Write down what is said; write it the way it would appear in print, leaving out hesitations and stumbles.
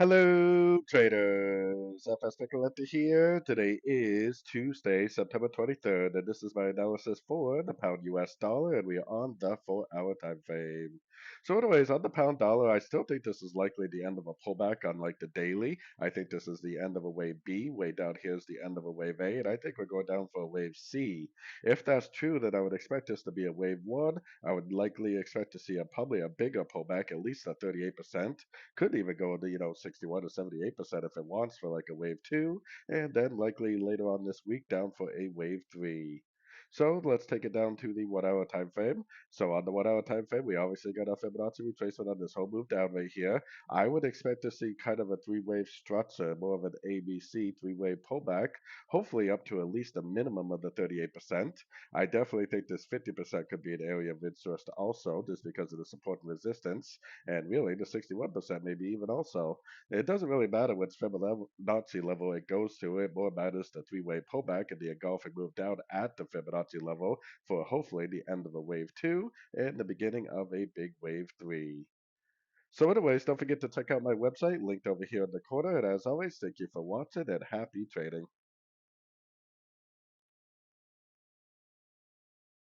Hello, traders. FX Pip Collector here. Today is Tuesday, September 23rd, and this is my analysis for the pound US dollar, and we are on the 4-hour time frame. So, anyways, on the pound dollar, I still think this is likely the end of a pullback on like the daily. I think this is the end of a wave B. Way down here is the end of a wave A, and I think we're going down for a wave C. If that's true, then I would expect this to be a wave 1. I would likely expect to see probably a bigger pullback, at least a 38%. Could even go to 61 to 78% if it wants for like a wave two, and then likely later on this week down for a wave three. So let's take it down to the 1 hour time frame. So on the 1 hour time frame, we obviously got our Fibonacci retracement on this whole move down right here. I would expect to see kind of a three-wave structure, more of an ABC three-wave pullback, hopefully up to at least a minimum of the 38%. I definitely think this 50% could be an area of interest also, just because of the support and resistance, and really the 61% maybe even also. It doesn't really matter which Fibonacci level it goes to. It more matters the three-way pullback and the engulfing move down at the Fibonacci level for hopefully the end of a wave two and the beginning of a big wave three. So anyways, don't forget to check out my website linked over here in the corner. And as always, thank you for watching and happy trading.